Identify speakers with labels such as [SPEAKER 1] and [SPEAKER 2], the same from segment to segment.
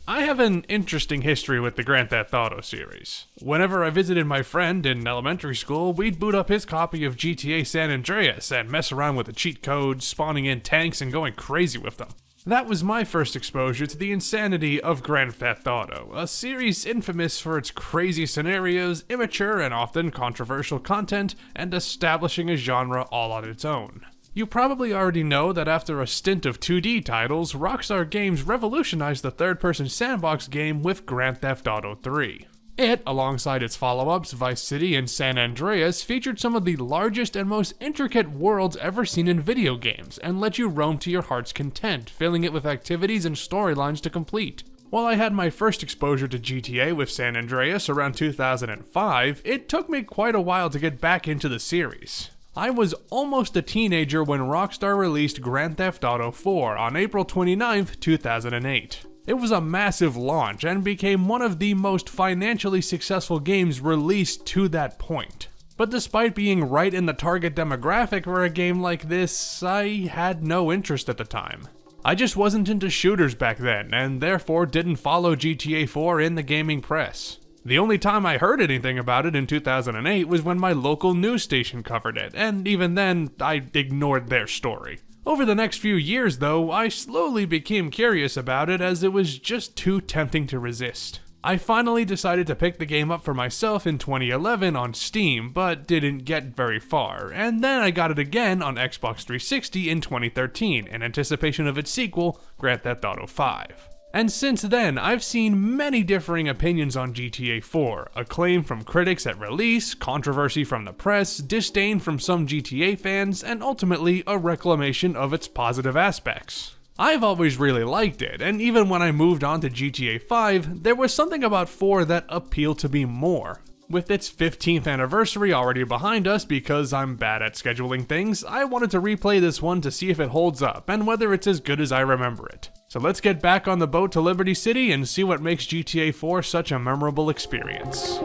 [SPEAKER 1] I have an interesting history with the Grand Theft Auto series. Whenever I visited my friend in elementary school, we'd boot up his copy of GTA San Andreas and mess around with the cheat codes, spawning in tanks and going crazy with them. That was my first exposure to the insanity of Grand Theft Auto, a series infamous for its crazy scenarios, immature and often controversial content, and establishing a genre all on its own. You probably already know that after a stint of 2D titles, Rockstar Games revolutionized the third-person sandbox game with Grand Theft Auto 3. It, alongside its follow-ups Vice City and San Andreas, featured some of the largest and most intricate worlds ever seen in video games, and let you roam to your heart's content, filling it with activities and storylines to complete. While I had my first exposure to GTA with San Andreas around 2005, it took me quite a while to get back into the series. I was almost a teenager when Rockstar released Grand Theft Auto 4 on April 29, 2008. It was a massive launch and became one of the most financially successful games released to that point. But despite being right in the target demographic for a game like this, I had no interest at the time. I just wasn't into shooters back then, and therefore didn't follow GTA 4 in the gaming press. The only time I heard anything about it in 2008 was when my local news station covered it, and even then, I ignored their story. Over the next few years though, I slowly became curious about it as it was just too tempting to resist. I finally decided to pick the game up for myself in 2011 on Steam, but didn't get very far, and then I got it again on Xbox 360 in 2013 in anticipation of its sequel, Grand Theft Auto 5. And since then, I've seen many differing opinions on GTA 4, acclaim from critics at release, controversy from the press, disdain from some GTA fans, and ultimately a reclamation of its positive aspects. I've always really liked it, and even when I moved on to GTA 5, there was something about 4 that appealed to me more. With its 15th anniversary already behind us because I'm bad at scheduling things, I wanted to replay this one to see if it holds up and whether it's as good as I remember it. So let's get back on the boat to Liberty City and see what makes GTA 4 such a memorable experience.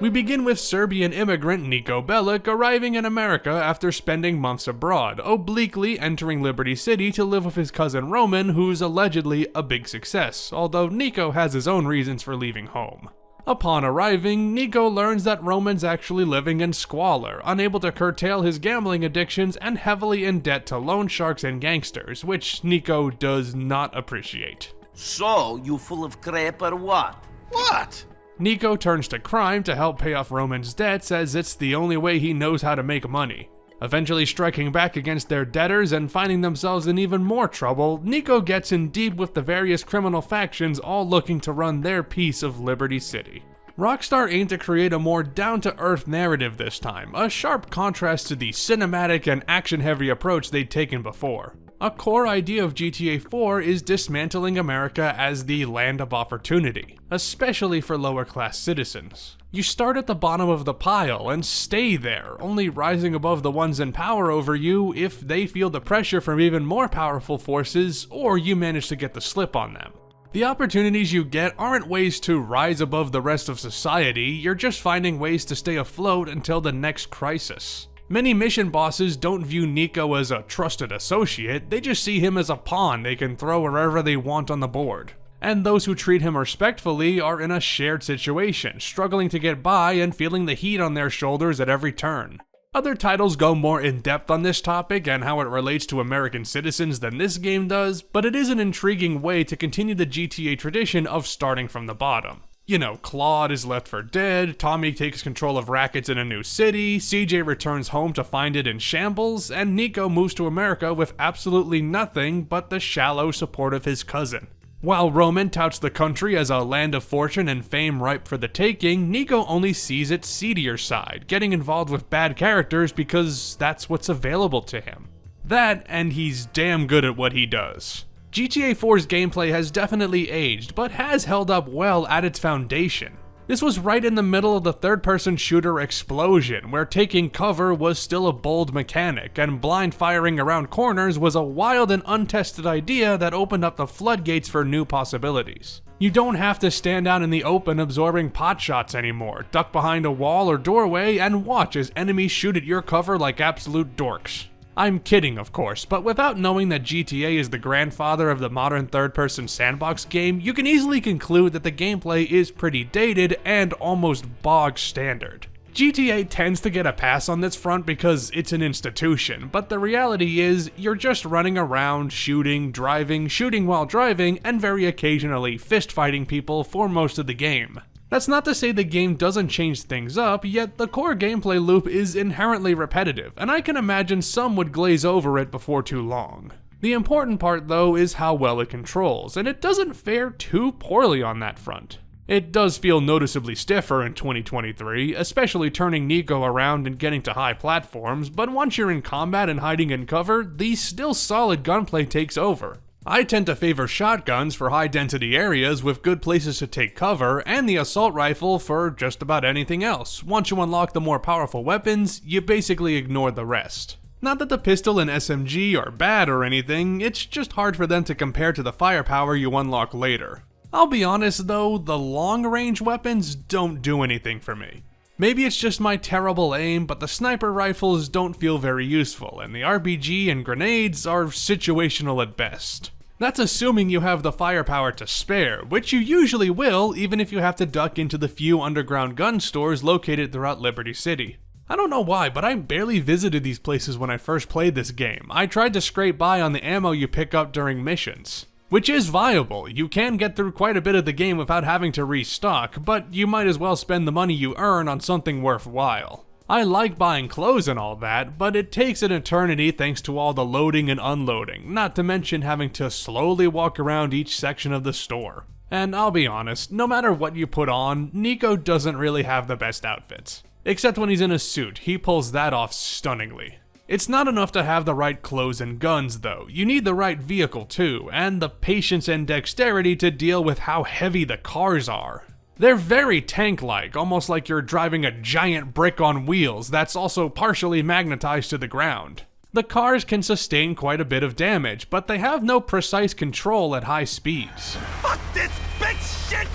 [SPEAKER 1] We begin with Serbian immigrant Niko Bellic arriving in America after spending months abroad, obliquely entering Liberty City to live with his cousin Roman, who's allegedly a big success, although Niko has his own reasons for leaving home. Upon arriving, Niko learns that Roman's actually living in squalor, unable to curtail his gambling addictions and heavily in debt to loan sharks and gangsters, which Niko does not appreciate.
[SPEAKER 2] So, you full of crap or what? What?
[SPEAKER 1] Niko turns to crime to help pay off Roman's debts as it's the only way he knows how to make money. Eventually striking back against their debtors and finding themselves in even more trouble, Niko gets in deep with the various criminal factions all looking to run their piece of Liberty City. Rockstar aimed to create a more down-to-earth narrative this time, a sharp contrast to the cinematic and action-heavy approach they'd taken before. A core idea of GTA 4 is dismantling America as the land of opportunity, especially for lower-class citizens. You start at the bottom of the pile and stay there, only rising above the ones in power over you if they feel the pressure from even more powerful forces or you manage to get the slip on them. The opportunities you get aren't ways to rise above the rest of society, you're just finding ways to stay afloat until the next crisis. Many mission bosses don't view Niko as a trusted associate, they just see him as a pawn they can throw wherever they want on the board. And those who treat him respectfully are in a shared situation, struggling to get by and feeling the heat on their shoulders at every turn. Other titles go more in-depth on this topic and how it relates to American citizens than this game does, but it is an intriguing way to continue the GTA tradition of starting from the bottom. You know, Claude is left for dead, Tommy takes control of rackets in a new city, CJ returns home to find it in shambles, and Niko moves to America with absolutely nothing but the shallow support of his cousin. While Roman touts the country as a land of fortune and fame ripe for the taking, Niko only sees its seedier side, getting involved with bad characters because that's what's available to him. That, and he's damn good at what he does. GTA 4's gameplay has definitely aged, but has held up well at its foundation. This was right in the middle of the third-person shooter explosion, where taking cover was still a bold mechanic, and blind firing around corners was a wild and untested idea that opened up the floodgates for new possibilities. You don't have to stand out in the open absorbing pot shots anymore, duck behind a wall or doorway, and watch as enemies shoot at your cover like absolute dorks. I'm kidding, of course, but without knowing that GTA is the grandfather of the modern third-person sandbox game, you can easily conclude that the gameplay is pretty dated and almost bog standard. GTA tends to get a pass on this front because it's an institution, but the reality is, you're just running around, shooting, driving, shooting while driving, and very occasionally fist-fighting people for most of the game. That's not to say the game doesn't change things up, yet the core gameplay loop is inherently repetitive, and I can imagine some would glaze over it before too long. The important part though is how well it controls, and it doesn't fare too poorly on that front. It does feel noticeably stiffer in 2023, especially turning Nico around and getting to high platforms, but once you're in combat and hiding in cover, the still solid gunplay takes over. I tend to favor shotguns for high-density areas with good places to take cover, and the assault rifle for just about anything else. Once you unlock the more powerful weapons, you basically ignore the rest. Not that the pistol and SMG are bad or anything, it's just hard for them to compare to the firepower you unlock later. I'll be honest though, the long-range weapons don't do anything for me. Maybe it's just my terrible aim, but the sniper rifles don't feel very useful, and the RPG and grenades are situational at best. That's assuming you have the firepower to spare, which you usually will even if you have to duck into the few underground gun stores located throughout Liberty City. I don't know why, but I barely visited these places when I first played this game. I tried to scrape by on the ammo you pick up during missions. Which is viable, you can get through quite a bit of the game without having to restock, but you might as well spend the money you earn on something worthwhile. I like buying clothes and all that, but it takes an eternity thanks to all the loading and unloading, not to mention having to slowly walk around each section of the store. And I'll be honest, no matter what you put on, Nico doesn't really have the best outfits. Except when he's in a suit, he pulls that off stunningly. It's not enough to have the right clothes and guns though, you need the right vehicle too, and the patience and dexterity to deal with how heavy the cars are. They're very tank-like, almost like you're driving a giant brick on wheels that's also partially magnetized to the ground. The cars can sustain quite a bit of damage, but they have no precise control at high speeds.
[SPEAKER 2] Fuck this big shit!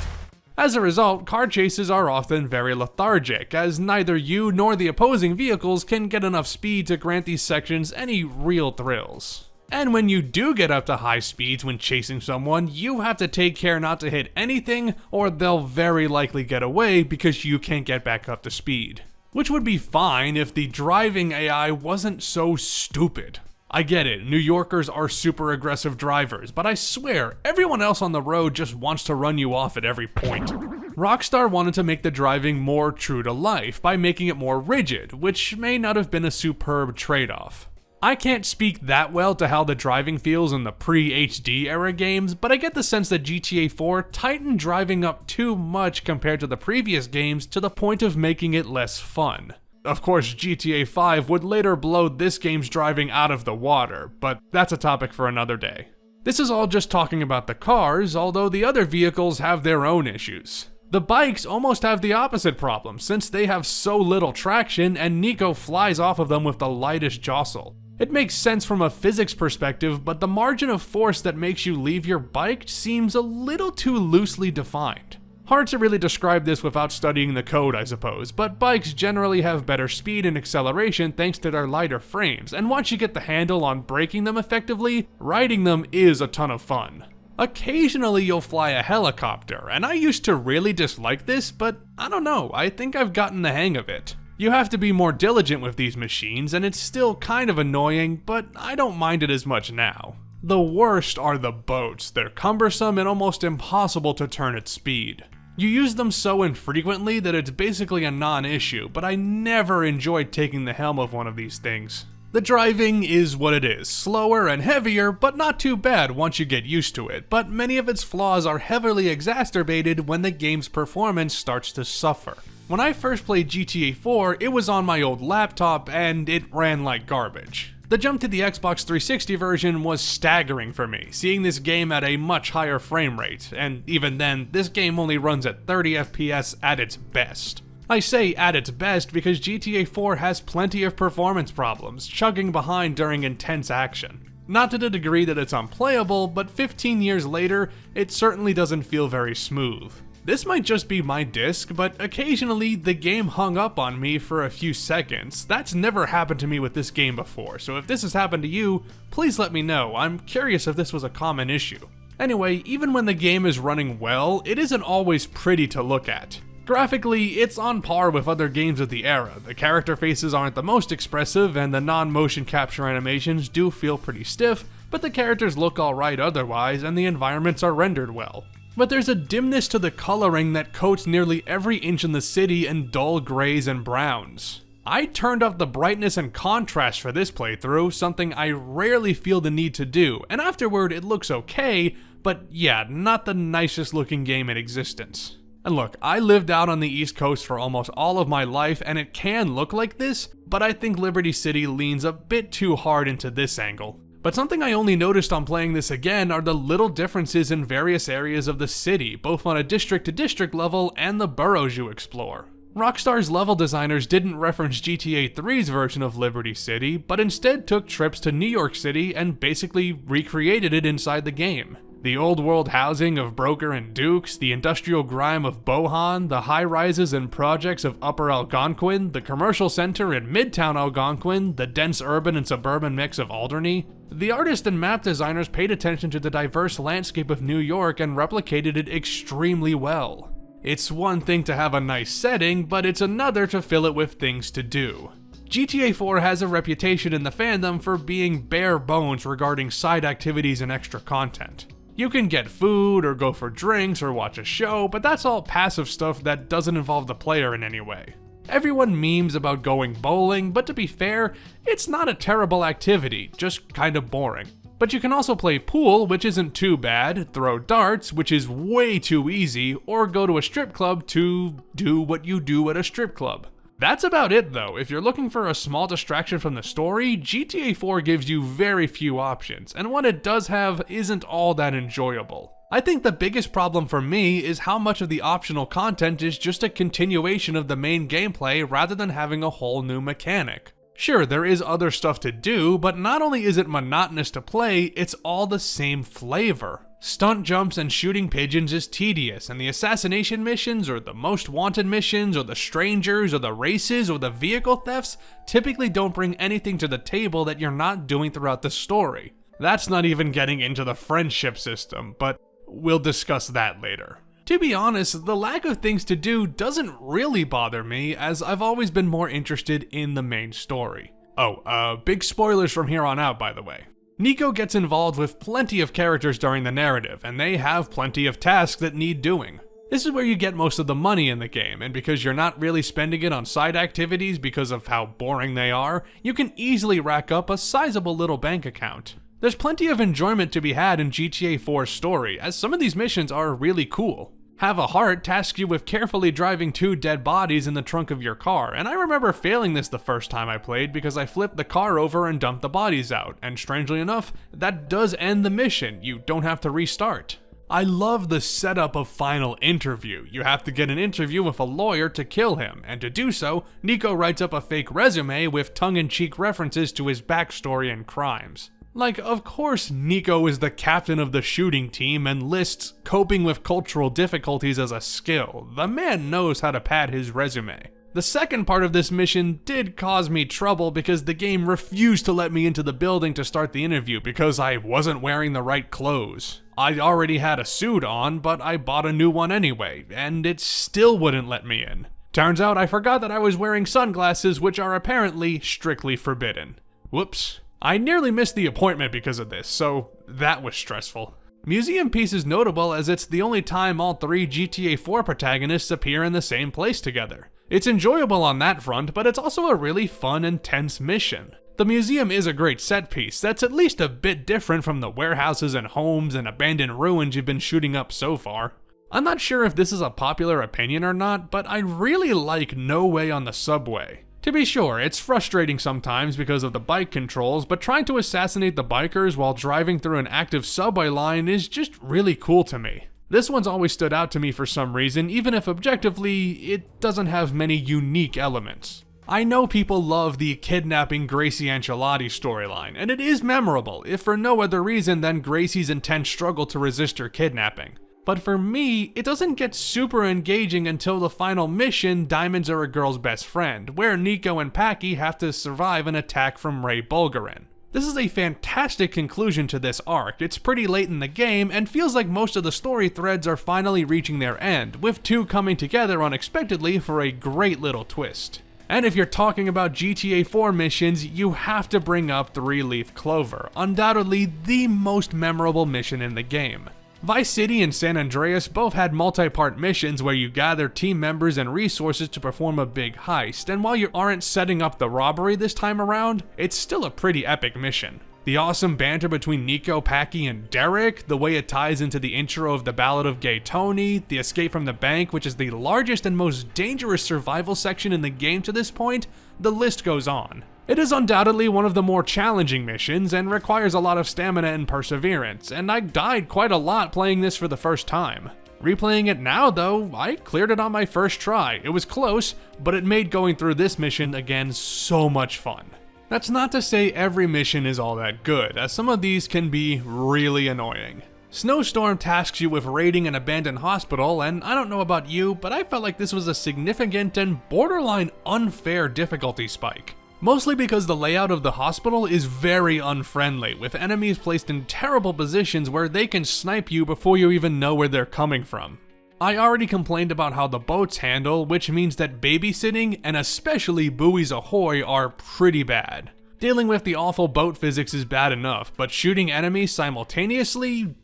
[SPEAKER 1] As a result, car chases are often very lethargic, as neither you nor the opposing vehicles can get enough speed to grant these sections any real thrills. And when you do get up to high speeds when chasing someone, you have to take care not to hit anything, or they'll very likely get away because you can't get back up to speed. Which would be fine if the driving AI wasn't so stupid. I get it, New Yorkers are super aggressive drivers, but I swear, everyone else on the road just wants to run you off at every point. Rockstar wanted to make the driving more true to life by making it more rigid, which may not have been a superb trade-off. I can't speak that well to how the driving feels in the pre-HD era games, but I get the sense that GTA 4 tightened driving up too much compared to the previous games to the point of making it less fun. Of course, GTA 5 would later blow this game's driving out of the water, but that's a topic for another day. This is all just talking about the cars, although the other vehicles have their own issues. The bikes almost have the opposite problem, since they have so little traction and Nico flies off of them with the lightest jostle. It makes sense from a physics perspective, but the margin of force that makes you leave your bike seems a little too loosely defined. Hard to really describe this without studying the code, I suppose, but bikes generally have better speed and acceleration thanks to their lighter frames, and once you get the handle on braking them effectively, riding them is a ton of fun. Occasionally you'll fly a helicopter, and I used to really dislike this, but I don't know, I think I've gotten the hang of it. You have to be more diligent with these machines, and it's still kind of annoying, but I don't mind it as much now. The worst are the boats. They're cumbersome and almost impossible to turn at speed. You use them so infrequently that it's basically a non-issue, but I never enjoyed taking the helm of one of these things. The driving is what it is, slower and heavier, but not too bad once you get used to it, but many of its flaws are heavily exacerbated when the game's performance starts to suffer. When I first played GTA 4, it was on my old laptop and it ran like garbage. The jump to the Xbox 360 version was staggering for me, seeing this game at a much higher frame rate, and even then, this game only runs at 30 FPS at its best. I say at its best because GTA 4 has plenty of performance problems, chugging behind during intense action. Not to the degree that it's unplayable, but 15 years later, it certainly doesn't feel very smooth. This might just be my disc, but occasionally the game hung up on me for a few seconds. That's never happened to me with this game before, so if this has happened to you, please let me know. I'm curious if this was a common issue. Anyway, even when the game is running well, it isn't always pretty to look at. Graphically, it's on par with other games of the era. The character faces aren't the most expressive, and the non-motion capture animations do feel pretty stiff, but the characters look alright otherwise, and the environments are rendered well. But there's a dimness to the coloring that coats nearly every inch in the city in dull grays and browns. I turned up the brightness and contrast for this playthrough, something I rarely feel the need to do, and afterward it looks okay, but yeah, not the nicest looking game in existence. And look, I lived out on the East Coast for almost all of my life, and it can look like this, but I think Liberty City leans a bit too hard into this angle. But something I only noticed on playing this again are the little differences in various areas of the city, both on a district-to-district level and the boroughs you explore. Rockstar's level designers didn't reference GTA 3's version of Liberty City, but instead took trips to New York City and basically recreated it inside the game. The old-world housing of Broker and Dukes, the industrial grime of Bohan, the high-rises and projects of Upper Algonquin, the commercial center in Midtown Algonquin, the dense urban and suburban mix of Alderney. The artists and map designers paid attention to the diverse landscape of New York and replicated it extremely well. It's one thing to have a nice setting, but it's another to fill it with things to do. GTA 4 has a reputation in the fandom for being bare bones regarding side activities and extra content. You can get food, or go for drinks, or watch a show, but that's all passive stuff that doesn't involve the player in any way. Everyone memes about going bowling, but to be fair, it's not a terrible activity, just kind of boring. But you can also play pool, which isn't too bad, throw darts, which is way too easy, or go to a strip club to do what you do at a strip club. That's about it though. If you're looking for a small distraction from the story, GTA 4 gives you very few options, and what it does have isn't all that enjoyable. I think the biggest problem for me is how much of the optional content is just a continuation of the main gameplay rather than having a whole new mechanic. Sure, there is other stuff to do, but not only is it monotonous to play, it's all the same flavor. Stunt jumps and shooting pigeons is tedious, and the assassination missions, or the most wanted missions, or the strangers, or the races, or the vehicle thefts typically don't bring anything to the table that you're not doing throughout the story. That's not even getting into the friendship system, but we'll discuss that later. To be honest, the lack of things to do doesn't really bother me, as I've always been more interested in the main story. Oh, big spoilers from here on out, by the way. Nico gets involved with plenty of characters during the narrative, and they have plenty of tasks that need doing. This is where you get most of the money in the game, and because you're not really spending it on side activities because of how boring they are, you can easily rack up a sizable little bank account. There's plenty of enjoyment to be had in GTA 4's story, as some of these missions are really cool. Have a Heart tasks you with carefully driving 2 dead bodies in the trunk of your car, and I remember failing this the first time I played because I flipped the car over and dumped the bodies out, and strangely enough, that does end the mission. You don't have to restart. I love the setup of Final Interview. You have to get an interview with a lawyer to kill him, and to do so, Nico writes up a fake resume with tongue-in-cheek references to his backstory and crimes. Like, of course Nico is the captain of the shooting team and lists coping with cultural difficulties as a skill. The man knows how to pad his resume. The second part of this mission did cause me trouble because the game refused to let me into the building to start the interview because I wasn't wearing the right clothes. I already had a suit on, but I bought a new one anyway, and it still wouldn't let me in. Turns out I forgot that I was wearing sunglasses, which are apparently strictly forbidden. Whoops. I nearly missed the appointment because of this, so that was stressful. Museum Piece is notable as it's the only time all 3 GTA 4 protagonists appear in the same place together. It's enjoyable on that front, but it's also a really fun and tense mission. The museum is a great set piece that's at least a bit different from the warehouses and homes and abandoned ruins you've been shooting up so far. I'm not sure if this is a popular opinion or not, but I really like No Way on the Subway. To be sure, it's frustrating sometimes because of the bike controls, but trying to assassinate the bikers while driving through an active subway line is just really cool to me. This one's always stood out to me for some reason, even if objectively, it doesn't have many unique elements. I know people love the kidnapping Gracie Ancelotti storyline, and it is memorable, if for no other reason than Gracie's intense struggle to resist her kidnapping. But for me, it doesn't get super engaging until the final mission, Diamonds Are a Girl's Best Friend, where Nico and Packy have to survive an attack from Ray Bulgarin. This is a fantastic conclusion to this arc. It's pretty late in the game, and feels like most of the story threads are finally reaching their end, with two coming together unexpectedly for a great little twist. And if you're talking about GTA 4 missions, you have to bring up 3-Leaf Clover, undoubtedly the most memorable mission in the game. Vice City and San Andreas both had multi-part missions where you gather team members and resources to perform a big heist, and while you aren't setting up the robbery this time around, it's still a pretty epic mission. The awesome banter between Nico, Packy, and Derek, the way it ties into the intro of the Ballad of Gay Tony, the escape from the bank, which is the largest and most dangerous survival section in the game to this point, the list goes on. It is undoubtedly one of the more challenging missions and requires a lot of stamina and perseverance, and I died quite a lot playing this for the first time. Replaying it now though, I cleared it on my first try. It was close, but it made going through this mission again so much fun. That's not to say every mission is all that good, as some of these can be really annoying. Snowstorm tasks you with raiding an abandoned hospital, and I don't know about you, but I felt like this was a significant and borderline unfair difficulty spike. Mostly because the layout of the hospital is very unfriendly, with enemies placed in terrible positions where they can snipe you before you even know where they're coming from. I already complained about how the boats handle, which means that babysitting, and especially buoys ahoy, are pretty bad. Dealing with the awful boat physics is bad enough, but shooting enemies simultaneously?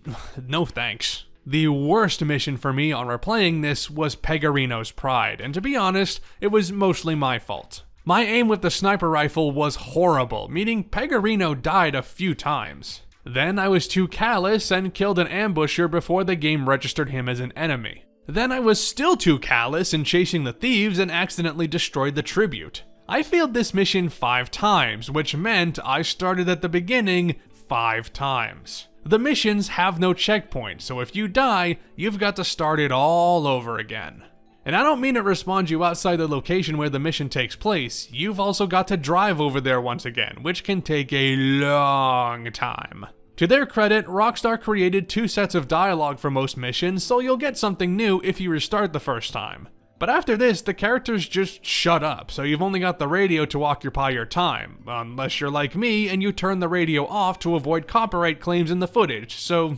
[SPEAKER 1] No thanks. The worst mission for me on replaying this was Pegorino's Pride, and to be honest, it was mostly my fault. My aim with the sniper rifle was horrible, meaning Pegorino died a few times. Then I was too callous and killed an ambusher before the game registered him as an enemy. Then I was still too callous in chasing the thieves and accidentally destroyed the tribute. I failed this mission 5 times, which meant I started at the beginning 5 times. The missions have no checkpoint, so if you die, you've got to start it all over again. And I don't mean it respawns you outside the location where the mission takes place, you've also got to drive over there once again, which can take a long time. To their credit, Rockstar created 2 sets of dialogue for most missions, so you'll get something new if you restart the first time. But after this, the characters just shut up, so you've only got the radio to occupy your time, unless you're like me and you turn the radio off to avoid copyright claims in the footage, so,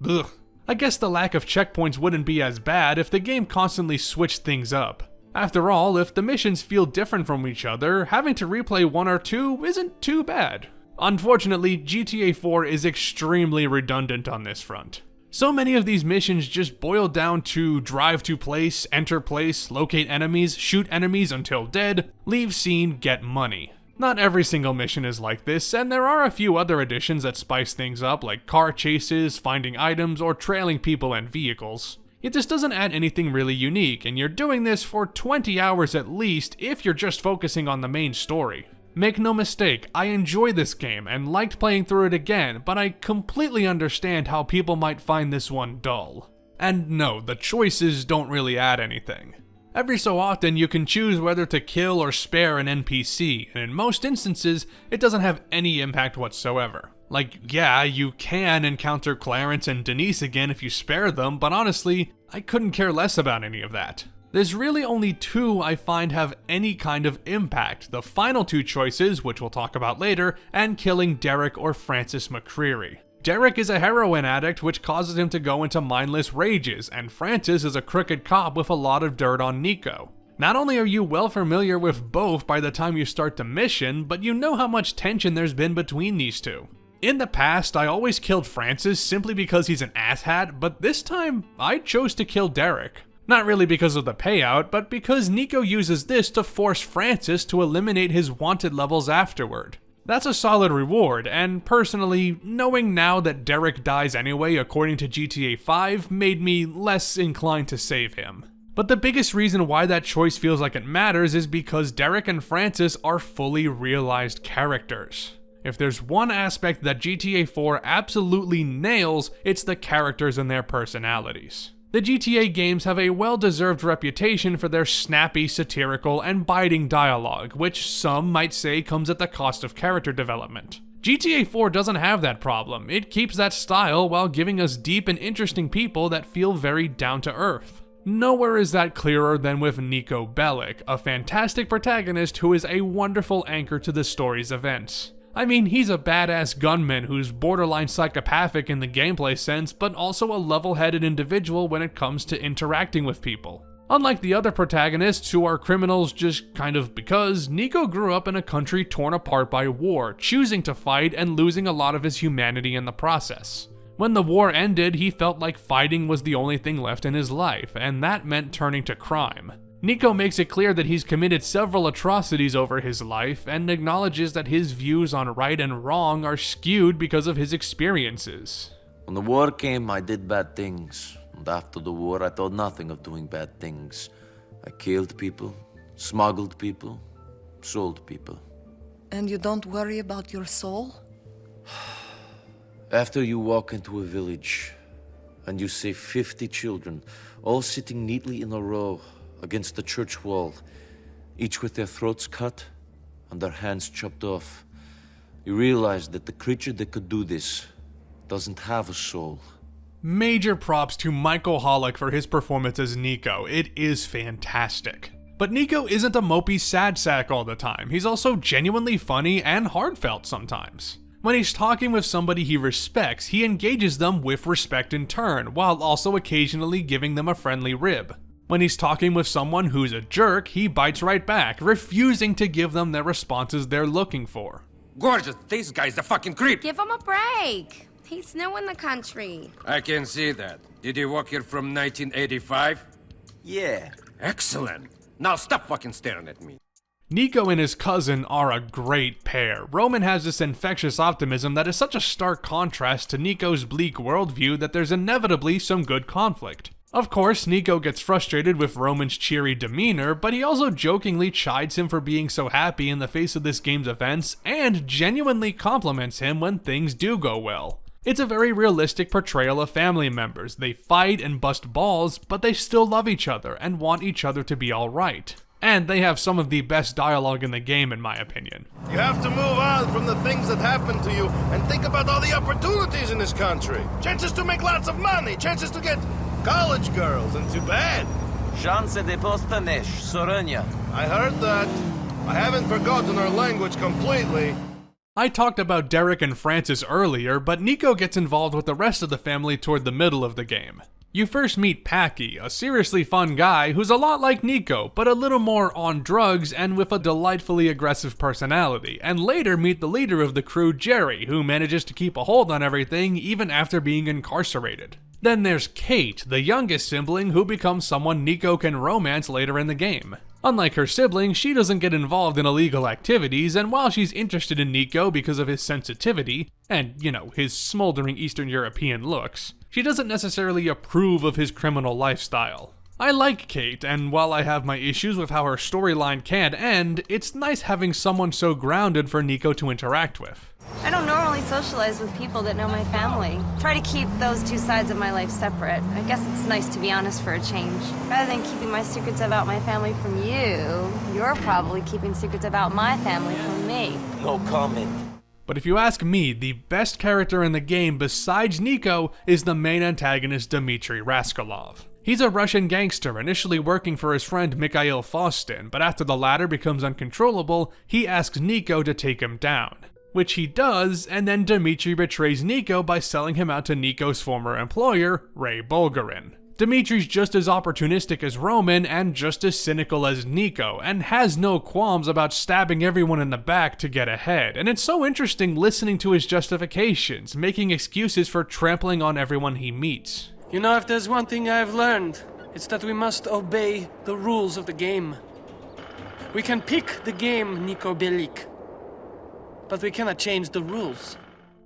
[SPEAKER 1] ugh. I guess the lack of checkpoints wouldn't be as bad if the game constantly switched things up. After all, if the missions feel different from each other, having to replay 1 or 2 isn't too bad. Unfortunately, GTA 4 is extremely redundant on this front. So many of these missions just boil down to drive to place, enter place, locate enemies, shoot enemies until dead, leave scene, get money. Not every single mission is like this, and there are a few other additions that spice things up, like car chases, finding items, or trailing people and vehicles. Yet this doesn't add anything really unique, and you're doing this for 20 hours at least if you're just focusing on the main story. Make no mistake, I enjoy this game and liked playing through it again, but I completely understand how people might find this one dull. And no, the choices don't really add anything. Every so often, you can choose whether to kill or spare an NPC, and in most instances, it doesn't have any impact whatsoever. Like, yeah, you can encounter Clarence and Denise again if you spare them, but honestly, I couldn't care less about any of that. There's really only 2 I find have any kind of impact, the final 2 choices, which we'll talk about later, and killing Derek or Francis McCreary. Derek is a heroin addict, which causes him to go into mindless rages, and Francis is a crooked cop with a lot of dirt on Nico. Not only are you well familiar with both by the time you start the mission, but you know how much tension there's been between these 2. In the past, I always killed Francis simply because he's an asshat, but this time, I chose to kill Derek. Not really because of the payout, but because Nico uses this to force Francis to eliminate his wanted levels afterward. That's a solid reward, and personally, knowing now that Derek dies anyway according to GTA 5 made me less inclined to save him. But the biggest reason why that choice feels like it matters is because Derek and Francis are fully realized characters. If there's one aspect that GTA 4 absolutely nails, it's the characters and their personalities. The GTA games have a well-deserved reputation for their snappy, satirical, and biting dialogue, which some might say comes at the cost of character development. GTA 4 doesn't have that problem. It keeps that style while giving us deep and interesting people that feel very down-to-earth. Nowhere is that clearer than with Niko Bellic, a fantastic protagonist who is a wonderful anchor to the story's events. I mean, he's a badass gunman who's borderline psychopathic in the gameplay sense, but also a level-headed individual when it comes to interacting with people. Unlike the other protagonists who are criminals just kind of because, Niko grew up in a country torn apart by war, choosing to fight and losing a lot of his humanity in the process. When the war ended, he felt like fighting was the only thing left in his life, and that meant turning to crime. Niko makes it clear that he's committed several atrocities over his life and acknowledges that his views on right and wrong are skewed because of his experiences.
[SPEAKER 2] When the war came, I did bad things. And after the war, I thought nothing of doing bad things. I killed people, smuggled people, sold people.
[SPEAKER 3] And you don't worry about your soul?
[SPEAKER 2] After you walk into a village and you see 50 children, all sitting neatly in a row against the church wall, each with their throats cut and their hands chopped off, you realize that the creature that could do this doesn't have a soul.
[SPEAKER 1] Major props to Michael Hollick for his performance as Niko. It is fantastic. But Niko isn't a mopey sad sack all the time. He's also genuinely funny and heartfelt sometimes. When he's talking with somebody he respects, he engages them with respect in turn, while also occasionally giving them a friendly rib. When he's talking with someone who's a jerk, he bites right back, refusing to give them the responses they're looking for.
[SPEAKER 4] Gorgeous, this guy's a fucking creep.
[SPEAKER 5] Give him a break. He's new in the country.
[SPEAKER 4] I can see that. Did he walk here from 1985?
[SPEAKER 2] Yeah.
[SPEAKER 4] Excellent. Now stop fucking staring at me.
[SPEAKER 1] Niko and his cousin are a great pair. Roman has this infectious optimism that is such a stark contrast to Niko's bleak worldview that there's inevitably some good conflict. Of course, Niko gets frustrated with Roman's cheery demeanor, but he also jokingly chides him for being so happy in the face of this game's events, and genuinely compliments him when things do go well. It's a very realistic portrayal of family members. They fight and bust balls, but they still love each other and want each other to be alright. And they have some of the best dialogue in the game, in my opinion.
[SPEAKER 6] You have to move on from the things that happened to you and think about all the opportunities in this country. Chances to make lots of money, chances to get college girls, and too bad.
[SPEAKER 2] Chance de postanesh, Sorenya.
[SPEAKER 6] I heard that. I haven't forgotten our language completely.
[SPEAKER 1] I talked about Derek and Francis earlier, but Niko gets involved with the rest of the family toward the middle of the game. You first meet Packy, a seriously fun guy who's a lot like Niko, but a little more on drugs and with a delightfully aggressive personality, and later meet the leader of the crew, Jerry, who manages to keep a hold on everything even after being incarcerated. Then there's Kate, the youngest sibling who becomes someone Niko can romance later in the game. Unlike her sibling, she doesn't get involved in illegal activities, and while she's interested in Niko because of his sensitivity, and, you know, his smoldering Eastern European looks, she doesn't necessarily approve of his criminal lifestyle. I like Kate, and while I have my issues with how her storyline can end, it's nice having someone so grounded for Niko to interact with.
[SPEAKER 5] I don't normally socialize with people that know my family. Try to keep those two sides of my life separate. I guess it's nice to be honest for a change. Rather than keeping my secrets about my family from you, you're probably keeping secrets about my family from me.
[SPEAKER 2] No comment.
[SPEAKER 1] But if you ask me, the best character in the game besides Niko is the main antagonist Dmitry Raskolov. He's a Russian gangster initially working for his friend Mikhail Faustin, but after the latter becomes uncontrollable, he asks Niko to take him down. Which he does, and then Dmitry betrays Niko by selling him out to Niko's former employer, Ray Bulgarin. Dmitry's just as opportunistic as Roman and just as cynical as Niko, and has no qualms about stabbing everyone in the back to get ahead, and it's so interesting listening to his justifications, making excuses for trampling on everyone he meets.
[SPEAKER 7] You know, if there's one thing I've learned, it's that we must obey the rules of the game. We can pick the game, Niko Bellic, but we cannot change the rules.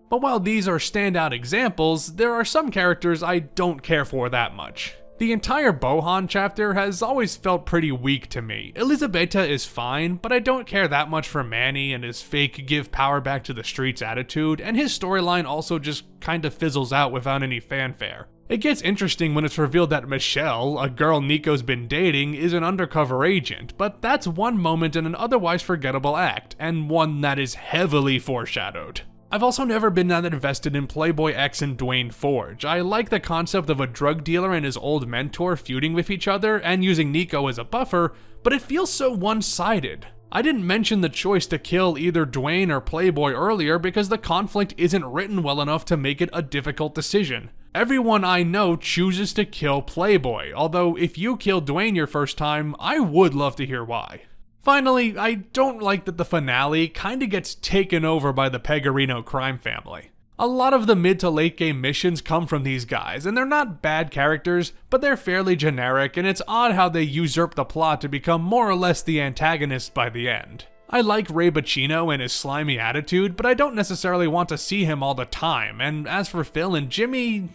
[SPEAKER 1] But while these are standout examples, there are some characters I don't care for that much. The entire Bohan chapter has always felt pretty weak to me. Elisabetta is fine, but I don't care that much for Manny and his fake give power back to the streets attitude, and his storyline also just kinda fizzles out without any fanfare. It gets interesting when it's revealed that Michelle, a girl Nico's been dating, is an undercover agent, but that's one moment in an otherwise forgettable act, and one that is heavily foreshadowed. I've also never been that invested in Playboy X and Dwayne Forge. I like the concept of a drug dealer and his old mentor feuding with each other and using Nico as a buffer, but it feels so one-sided. I didn't mention the choice to kill either Dwayne or Playboy earlier because the conflict isn't written well enough to make it a difficult decision. Everyone I know chooses to kill Playboy, although if you kill Dwayne your first time, I would love to hear why. Finally, I don't like that the finale kinda gets taken over by the Pegorino crime family. A lot of the mid to late game missions come from these guys, and they're not bad characters, but they're fairly generic, and it's odd how they usurp the plot to become more or less the antagonists by the end. I like Ray Bacino and his slimy attitude, but I don't necessarily want to see him all the time, and as for Phil and Jimmy,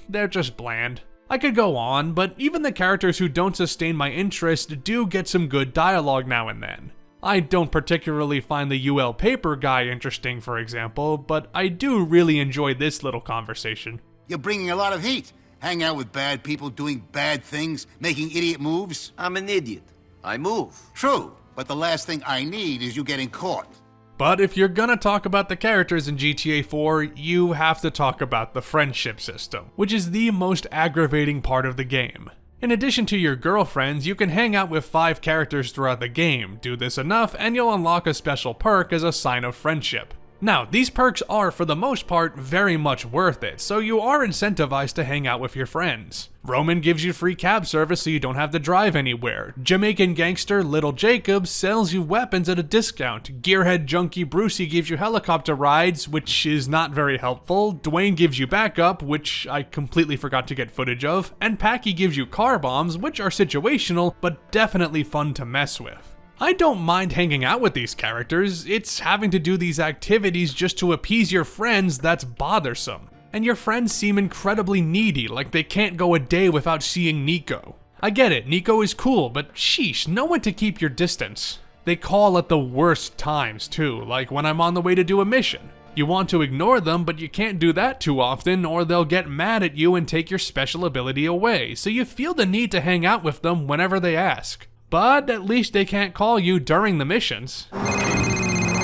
[SPEAKER 1] they're just bland. I could go on, but even the characters who don't sustain my interest do get some good dialogue now and then. I don't particularly find the UL paper guy interesting, for example, but I do really enjoy this little conversation.
[SPEAKER 8] You're bringing a lot of heat. Hang out with bad people doing bad things, making idiot moves.
[SPEAKER 2] I'm an idiot. I move.
[SPEAKER 8] True, but the last thing I need is you getting caught.
[SPEAKER 1] But if you're gonna talk about the characters in GTA 4, you have to talk about the friendship system, which is the most aggravating part of the game. In addition to your girlfriends, you can hang out with 5 characters throughout the game. Do this enough and you'll unlock a special perk as a sign of friendship. Now, these perks are, for the most part, very much worth it, so you are incentivized to hang out with your friends. Roman gives you free cab service so you don't have to drive anywhere. Jamaican gangster Little Jacob sells you weapons at a discount. Gearhead junkie Brucey gives you helicopter rides, which is not very helpful. Dwayne gives you backup, which I completely forgot to get footage of. And Packy gives you car bombs, which are situational, but definitely fun to mess with. I don't mind hanging out with these characters, it's having to do these activities just to appease your friends that's bothersome. And your friends seem incredibly needy, like they can't go a day without seeing Nico. I get it, Nico is cool, but sheesh, know when to keep your distance. They call at the worst times too, like when I'm on the way to do a mission. You want to ignore them, but you can't do that too often or they'll get mad at you and take your special ability away, so you feel the need to hang out with them whenever they ask. But at least they can't call you during the missions.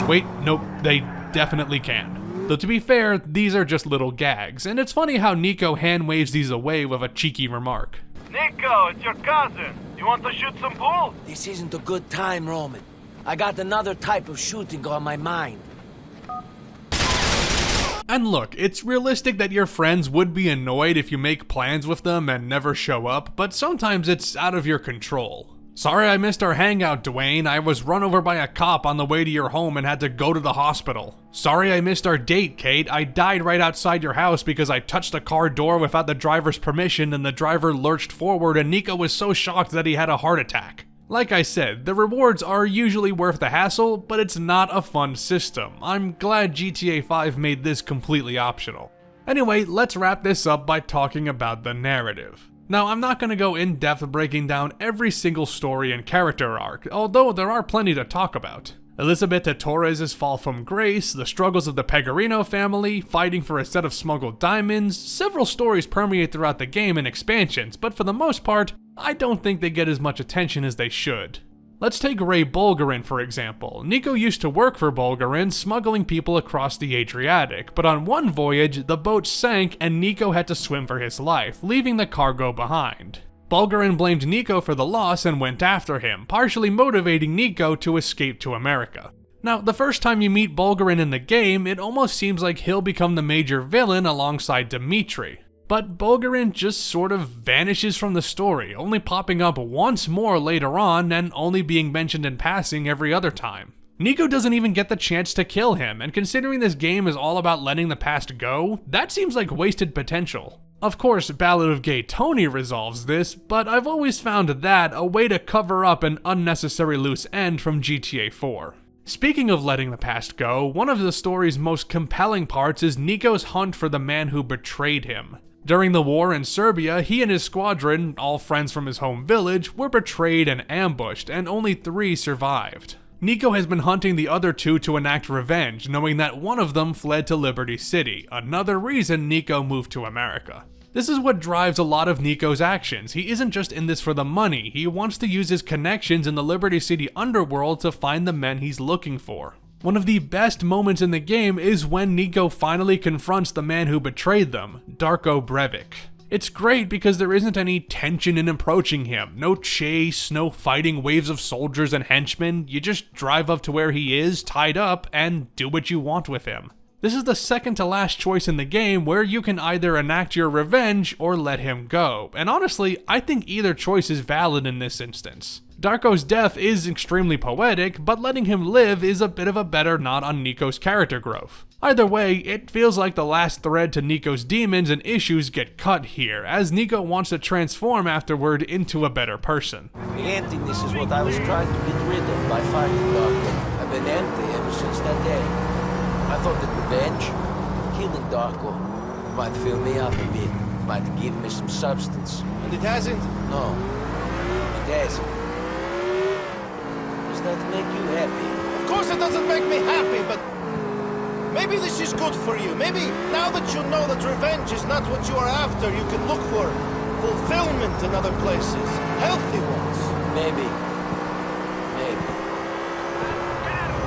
[SPEAKER 1] Wait, nope, they definitely can. Though to be fair, these are just little gags, and it's funny how Nico hand waves these away with a cheeky remark.
[SPEAKER 9] Nico, it's your cousin. You want to shoot some pool?
[SPEAKER 10] This isn't a good time, Roman. I got another type of shooting on my mind.
[SPEAKER 1] And look, it's realistic that your friends would be annoyed if you make plans with them and never show up, but sometimes it's out of your control. Sorry I missed our hangout, Dwayne. I was run over by a cop on the way to your home and had to go to the hospital. Sorry I missed our date, Kate. I died right outside your house because I touched a car door without the driver's permission and the driver lurched forward and Nico was so shocked that he had a heart attack. Like I said, the rewards are usually worth the hassle, but it's not a fun system. I'm glad GTA 5 made this completely optional. Anyway, let's wrap this up by talking about the narrative. Now, I'm not going to go in depth breaking down every single story and character arc, although there are plenty to talk about. Elisabetta Torres' fall from grace, the struggles of the Pegorino family, fighting for a set of smuggled diamonds, several stories permeate throughout the game and expansions, but for the most part, I don't think they get as much attention as they should. Let's take Ray Bulgarin for example. Nico used to work for Bulgarin, smuggling people across the Adriatic, but on one voyage, the boat sank and Nico had to swim for his life, leaving the cargo behind. Bulgarin blamed Nico for the loss and went after him, partially motivating Nico to escape to America. Now, the first time you meet Bulgarin in the game, it almost seems like he'll become the major villain alongside Dimitri. But Bulgarin just sort of vanishes from the story, only popping up once more later on and only being mentioned in passing every other time. Nico doesn't even get the chance to kill him, and considering this game is all about letting the past go, that seems like wasted potential. Of course, Ballad of Gay Tony resolves this, but I've always found that a way to cover up an unnecessary loose end from GTA 4. Speaking of letting the past go, one of the story's most compelling parts is Nico's hunt for the man who betrayed him. During the war in Serbia, he and his squadron, all friends from his home village, were betrayed and ambushed, and only 3 survived. Nico has been hunting the other 2 to enact revenge, knowing that one of them fled to Liberty City, another reason Nico moved to America. This is what drives a lot of Nico's actions. He isn't just in this for the money, he wants to use his connections in the Liberty City underworld to find the men he's looking for. One of the best moments in the game is when Nico finally confronts the man who betrayed them, Darko Breivik. It's great because there isn't any tension in approaching him, no chase, no fighting waves of soldiers and henchmen, you just drive up to where he is, tied up, and do what you want with him. This is the second to last choice in the game where you can either enact your revenge or let him go, and honestly, I think either choice is valid in this instance. Darko's death is extremely poetic, but letting him live is a bit of a better nod on Nico's character growth. Either way, it feels like the last thread to Nico's demons and issues get cut here, as Nico wants to transform afterward into a better person.
[SPEAKER 10] The emptiness is what I was trying to get rid of by fighting Darko. I've been empty ever since that day. I thought that revenge, killing Darko, might fill me up a bit, might give me some substance.
[SPEAKER 6] And it hasn't?
[SPEAKER 10] No, it hasn't. Does that make you happy?
[SPEAKER 6] Of course it doesn't make me happy, but maybe this is good for you. Maybe now that you know that revenge is not what you are after, you can look for fulfillment in other places. Healthy ones.
[SPEAKER 10] Maybe.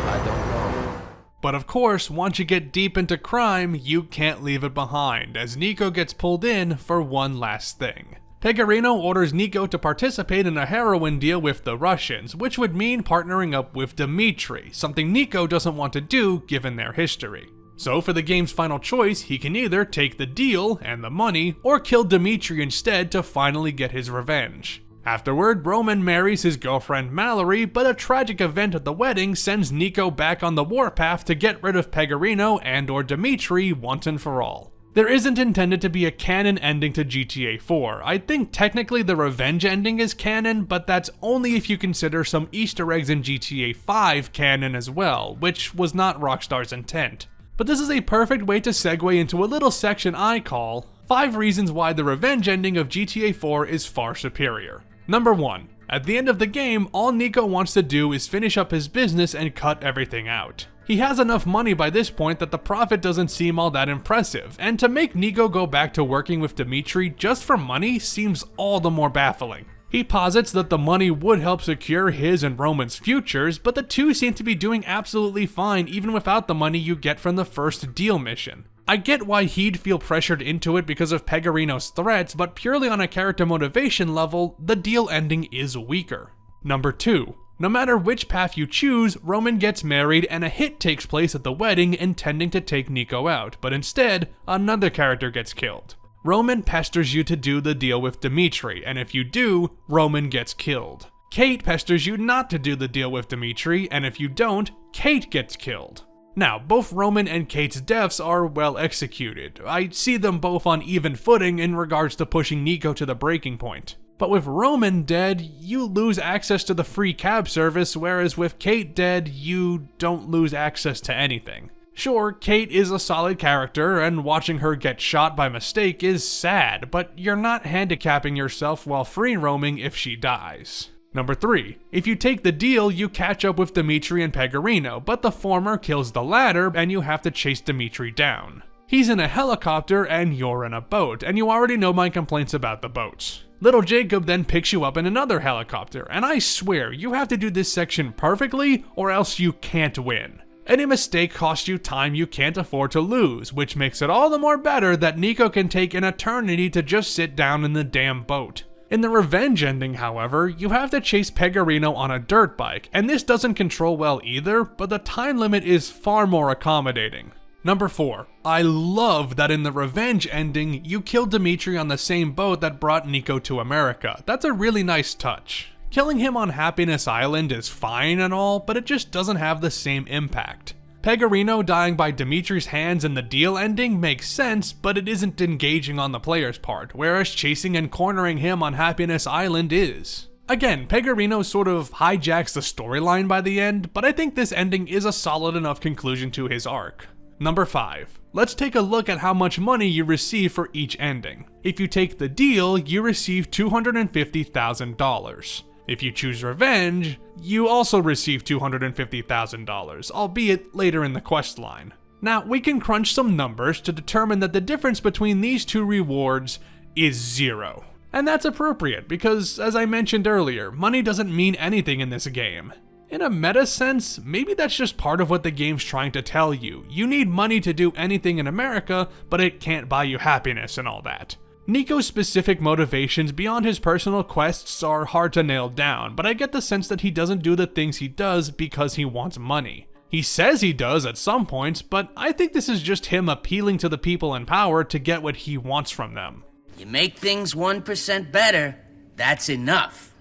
[SPEAKER 10] I don't know.
[SPEAKER 1] But of course, once you get deep into crime, you can't leave it behind, as Nico gets pulled in for one last thing. Pegorino orders Nico to participate in a heroin deal with the Russians, which would mean partnering up with Dmitri, something Nico doesn't want to do given their history. So for the game's final choice, he can either take the deal and the money, or kill Dmitri instead to finally get his revenge. Afterward, Roman marries his girlfriend Mallory, but a tragic event at the wedding sends Nico back on the warpath to get rid of Pegorino and/or Dmitri once and for all. There isn't intended to be a canon ending to GTA 4. I think technically the revenge ending is canon, but that's only if you consider some Easter eggs in GTA 5 canon as well, which was not Rockstar's intent. But this is a perfect way to segue into a little section I call 5 reasons why the revenge ending of GTA 4 is far superior. Number 1. At the end of the game, all Nico wants to do is finish up his business and cut everything out. He has enough money by this point that the profit doesn't seem all that impressive, and to make Nico go back to working with Dmitri just for money seems all the more baffling. He posits that the money would help secure his and Roman's futures, but the two seem to be doing absolutely fine even without the money you get from the first deal mission. I get why he'd feel pressured into it because of Pegorino's threats, but purely on a character motivation level, the deal ending is weaker. Number 2. No matter which path you choose, Roman gets married and a hit takes place at the wedding intending to take Nico out, but instead, another character gets killed. Roman pesters you to do the deal with Dmitri, and if you do, Roman gets killed. Kate pesters you not to do the deal with Dmitri, and if you don't, Kate gets killed. Now, both Roman and Kate's deaths are well executed. I see them both on even footing in regards to pushing Nico to the breaking point. But with Roman dead, you lose access to the free cab service, whereas with Kate dead, you don't lose access to anything. Sure, Kate is a solid character, and watching her get shot by mistake is sad, but you're not handicapping yourself while free roaming if she dies. Number 3. If you take the deal, you catch up with Dmitri and Pegorino, but the former kills the latter and you have to chase Dmitri down. He's in a helicopter and you're in a boat, and you already know my complaints about the boats. Little Jacob then picks you up in another helicopter, and I swear you have to do this section perfectly or else you can't win. Any mistake costs you time you can't afford to lose, which makes it all the more better that Nico can take an eternity to just sit down in the damn boat. In the revenge ending, however, you have to chase Pegorino on a dirt bike, and this doesn't control well either, but the time limit is far more accommodating. Number 4. I love that in the revenge ending, you kill Dmitri on the same boat that brought Nico to America. That's a really nice touch. Killing him on Happiness Island is fine and all, but it just doesn't have the same impact. Pegorino dying by Dimitri's hands in the deal ending makes sense, but it isn't engaging on the player's part, whereas chasing and cornering him on Happiness Island is. Again, Pegorino sort of hijacks the storyline by the end, but I think this ending is a solid enough conclusion to his arc. Number 5. Let's take a look at how much money you receive for each ending. If you take the deal, you receive $250,000. If you choose revenge, you also receive $250,000, albeit later in the quest line. Now, we can crunch some numbers to determine that the difference between these two rewards is 0. And that's appropriate because, as I mentioned earlier, money doesn't mean anything in this game. In a meta sense, maybe that's just part of what the game's trying to tell you. You need money to do anything in America, but it can't buy you happiness and all that. Nico's specific motivations beyond his personal quests are hard to nail down, but I get the sense that he doesn't do the things he does because he wants money. He says he does at some points, but I think this is just him appealing to the people in power to get what he wants from them.
[SPEAKER 11] You make things 1% better, that's enough.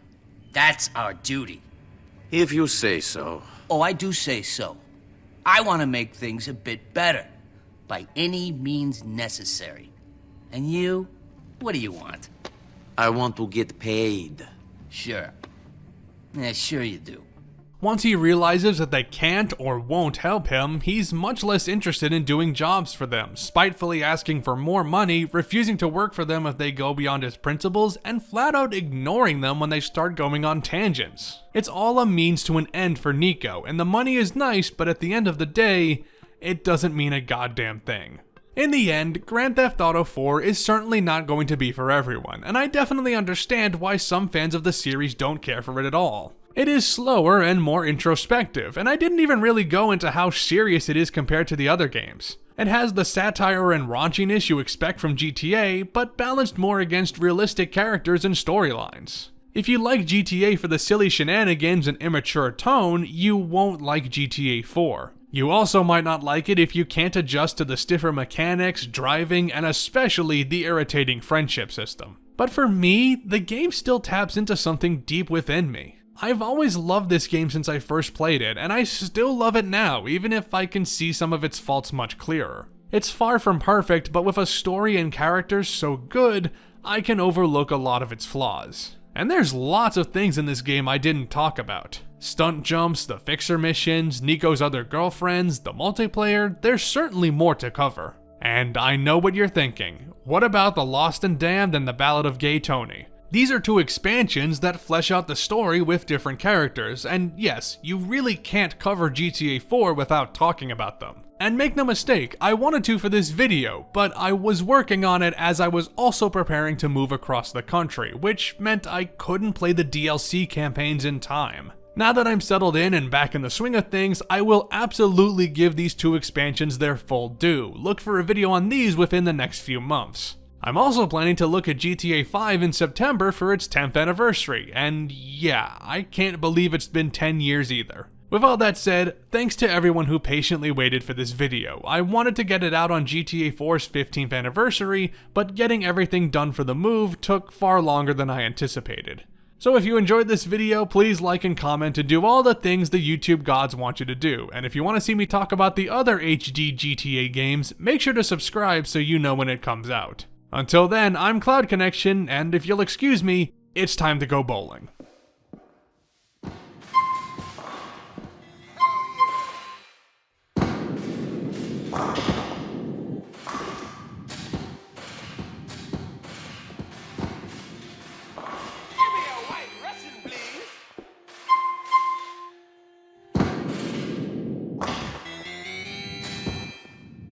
[SPEAKER 11] That's our duty.
[SPEAKER 2] If you say so.
[SPEAKER 11] Oh, I do say so. I want to make things a bit better, by any means necessary. And you? What do you want?
[SPEAKER 2] I want to get paid.
[SPEAKER 11] Sure. Yeah, sure you do.
[SPEAKER 1] Once he realizes that they can't or won't help him, he's much less interested in doing jobs for them, spitefully asking for more money, refusing to work for them if they go beyond his principles, and flat out ignoring them when they start going on tangents. It's all a means to an end for Nico, and the money is nice, but at the end of the day, it doesn't mean a goddamn thing. In the end, Grand Theft Auto 4 is certainly not going to be for everyone, and I definitely understand why some fans of the series don't care for it at all. It is slower and more introspective, and I didn't even really go into how serious it is compared to the other games. It has the satire and raunchiness you expect from GTA, but balanced more against realistic characters and storylines. If you like GTA for the silly shenanigans and immature tone, you won't like GTA 4. You also might not like it if you can't adjust to the stiffer mechanics, driving, and especially the irritating friendship system. But for me, the game still taps into something deep within me. I've always loved this game since I first played it, and I still love it now, even if I can see some of its faults much clearer. It's far from perfect, but with a story and characters so good, I can overlook a lot of its flaws. And there's lots of things in this game I didn't talk about. Stunt jumps, the fixer missions, Nico's other girlfriends, the multiplayer, there's certainly more to cover. And I know what you're thinking. What about The Lost and Damned and The Ballad of Gay Tony? These are two expansions that flesh out the story with different characters, and yes, you really can't cover GTA 4 without talking about them. And make no mistake, I wanted to for this video, but I was working on it as I was also preparing to move across the country, which meant I couldn't play the DLC campaigns in time. Now that I'm settled in and back in the swing of things, I will absolutely give these two expansions their full due. Look for a video on these within the next few months. I'm also planning to look at GTA 5 in September for its 10th anniversary, and yeah, I can't believe it's been 10 years either. With all that said, thanks to everyone who patiently waited for this video. I wanted to get it out on GTA 4's 15th anniversary, but getting everything done for the move took far longer than I anticipated. So if you enjoyed this video, please like and comment and do all the things the YouTube gods want you to do. And if you want to see me talk about the other HD GTA games, make sure to subscribe so you know when it comes out. Until then, I'm CloudConnection, and if you'll excuse me, it's time to go bowling.